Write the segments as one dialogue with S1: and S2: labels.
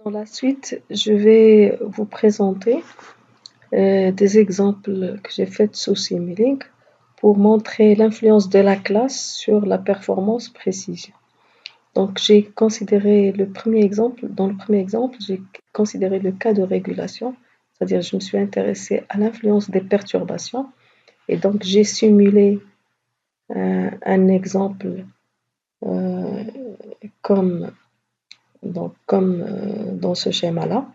S1: Dans la suite, je vais vous présenter des exemples que j'ai faits sous Simulink pour montrer l'influence de la classe sur la performance précision. Donc, j'ai considéré le premier exemple, dans le premier exemple, j'ai considéré le cas de régulation, c'est-à-dire je me suis intéressée à l'influence des perturbations et donc j'ai simulé un exemple euh, comme, dans ce schéma-là,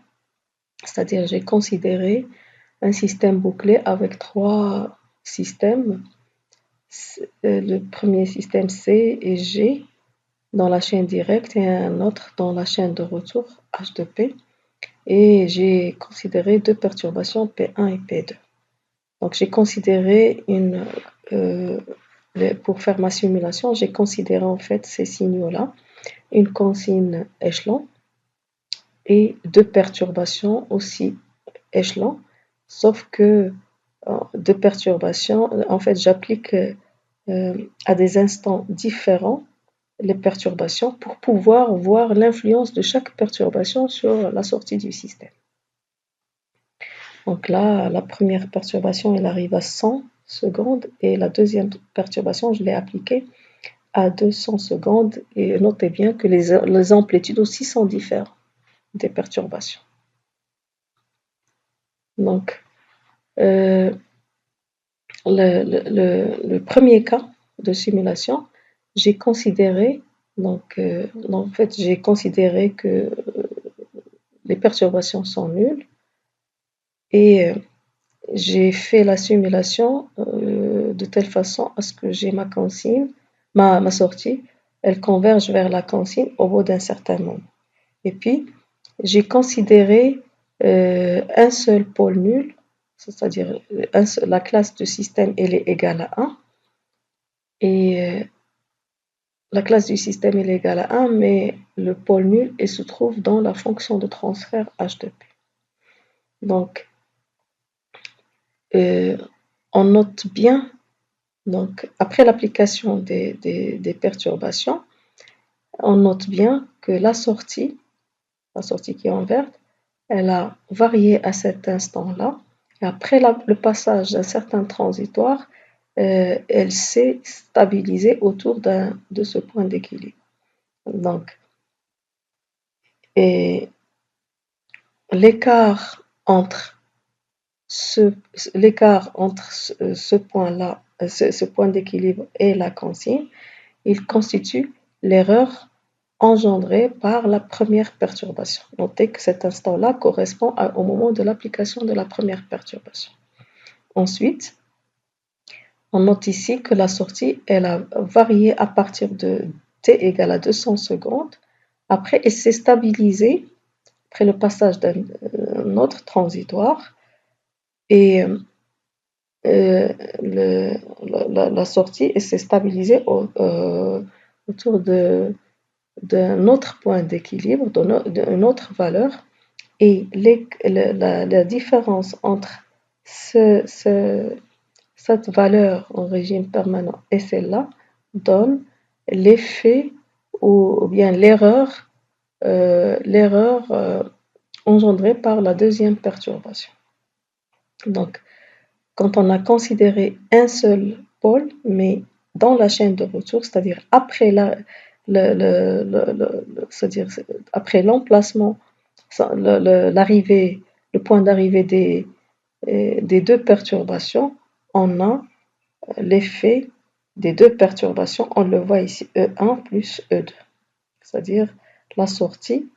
S1: c'est-à-dire j'ai considéré un système bouclé avec trois systèmes. Le premier système C et G dans la chaîne directe et un autre dans la chaîne de retour H de P. Et j'ai considéré deux perturbations P1 et P2. Donc j'ai considéré pour faire ma simulation, j'ai considéré en fait ces signaux-là, une consigne échelon et deux perturbations aussi échelon, sauf que de perturbations, en fait, j'applique à des instants différents les perturbations pour pouvoir voir l'influence de chaque perturbation sur la sortie du système. Donc là, la première perturbation, elle arrive à 100 secondes et la deuxième perturbation, je l'ai appliquée à 200 secondes et notez bien que les amplitudes aussi sont différentes des perturbations. Donc, euh, le premier cas de simulation, j'ai considéré, en fait, j'ai considéré que les perturbations sont nulles et j'ai fait la simulation de telle façon à ce que j'ai ma consigne, ma sortie, elle converge vers la consigne au bout d'un certain moment. Et puis, j'ai considéré un seul pôle nul, c'est-à-dire la classe du système elle est égale à 1. Et la classe du système est égale à 1, mais le pôle nul il se trouve dans la fonction de transfert h de p. Donc, on note bien, donc, après l'application des perturbations, on note bien que la sortie qui est en verte, elle a varié à cet instant-là. Et après le passage d'un certain transitoire, elle s'est stabilisée autour de ce point d'équilibre. Donc, et l'écart entre ce point-là, ce point d'équilibre et la consigne, il constitue l'erreur engendrée par la première perturbation. Notez que cet instant-là correspond au moment de l'application de la première perturbation. Ensuite, on note ici que la sortie, elle a varié à partir de t égale à 200 secondes. Après, elle s'est stabilisée après le passage d'un autre transitoire et la sortie s'est stabilisée autour d'un autre point d'équilibre, d'une autre valeur et la différence entre cette valeur en régime permanent et celle-là donne l'effet ou bien l'erreur engendrée par la deuxième perturbation. Donc, quand on a considéré un seul pôle, mais dans la chaîne de retour, c'est-à-dire après c'est-à-dire après l'emplacement, l'arrivée, le point d'arrivée des deux perturbations, on a l'effet des deux perturbations, on le voit ici, E1 plus E2, c'est-à-dire la sortie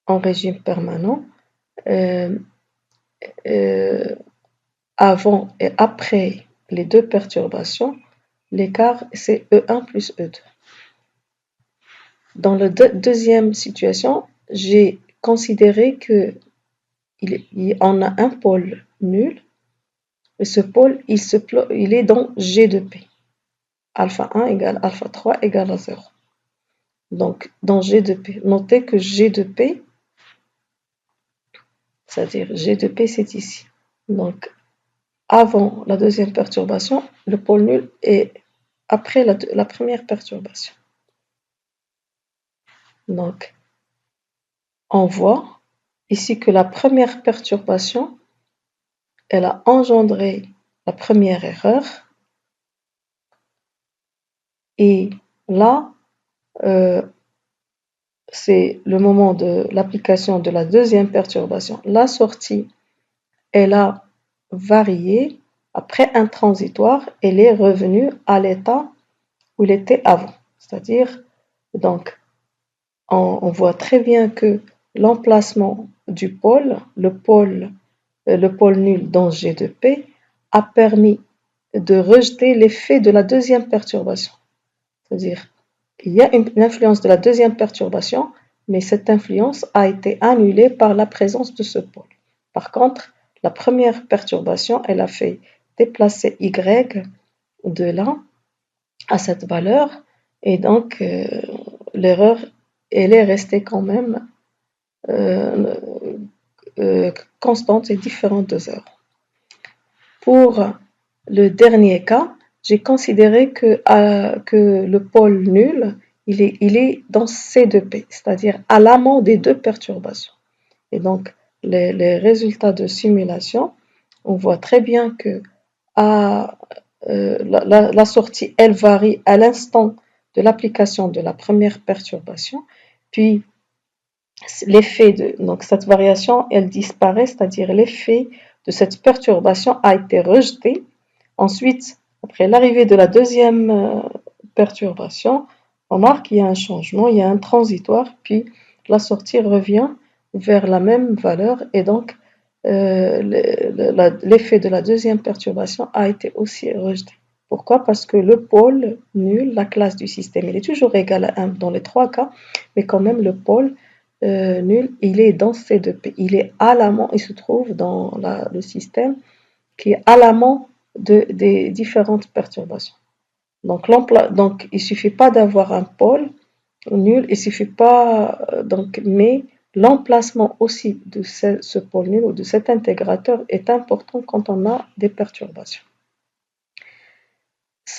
S1: en régime permanent euh, euh, avant et après les deux perturbations, l'écart c'est E1 plus E2. Dans la deuxième situation, j'ai considéré qu'on a un pôle nul et ce pôle il est dans G de P. Alpha 1 égale alpha 3 égale à 0. Donc, dans G de P, notez que G de P, c'est-à-dire G de P, c'est ici. Donc, avant la deuxième perturbation, le pôle nul est après la première perturbation. Donc, on voit ici que la première perturbation, elle a engendré la première erreur. Et là, euh, c'est le moment de l'application de la deuxième perturbation. La sortie, elle a varié. Après un transitoire, elle est revenue à l'état où il était avant. C'est-à-dire, donc, on voit très bien que l'emplacement du pôle, le pôle nul dans G de P, a permis de rejeter l'effet de la deuxième perturbation. C'est-à-dire, il y a une influence de la deuxième perturbation, mais cette influence a été annulée par la présence de ce pôle. Par contre, la première perturbation, elle a fait déplacer Y de là à cette valeur, et donc l'erreur, elle est restée quand même euh, constante et différente de 0. Pour le dernier cas, j'ai considéré que le pôle nul, il est dans C2P, c'est-à-dire à l'amont des deux perturbations. Et donc, les résultats de simulation, on voit très bien que la sortie, elle varie à l'instant de l'application de la première perturbation, puis l'effet de donc cette variation, elle disparaît, c'est-à-dire l'effet de cette perturbation a été rejeté. Ensuite, après l'arrivée de la deuxième perturbation, on remarque qu'il y a un changement, il y a un transitoire, puis la sortie revient vers la même valeur et donc l'effet de la deuxième perturbation a été aussi rejeté. Pourquoi? Parce que le pôle nul, la classe du système, il est toujours égal à 1 dans les trois cas, mais quand même le pôle nul, il est dans C2P, il est à l'amont, il se trouve dans le système qui est à l'amont des différentes perturbations. Donc, il ne suffit pas d'avoir un pôle nul, il suffit pas, mais l'emplacement aussi de ce pôle nul ou de cet intégrateur est important quand on a des perturbations.